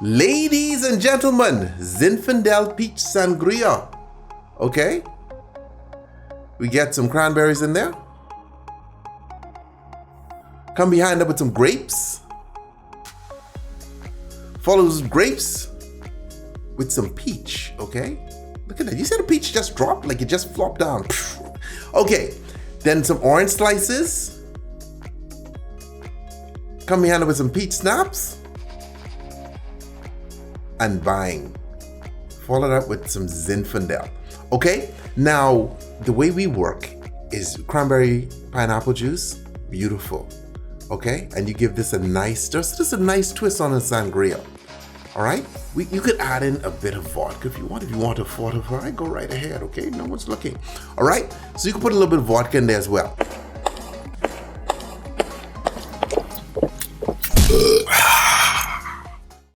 Ladies and gentlemen, Zinfandel peach sangria. Okay? We get some cranberries in there. Come behind up with some grapes. Follow those grapes with some peach, okay? Look at that. You said the peach just dropped, like it just flopped down. Okay, then some orange slices. Come behind it with some peach schnapps. And bang. Follow that with some Zinfandel. Okay, now the way we work is cranberry pineapple juice, beautiful. Okay, and you give this a nice, just a nice twist on a sangria. All right, you could add in a bit of vodka if you want. If you want to fortify, go right ahead. Okay, no one's looking. All right, so you can put a little bit of vodka in there as well.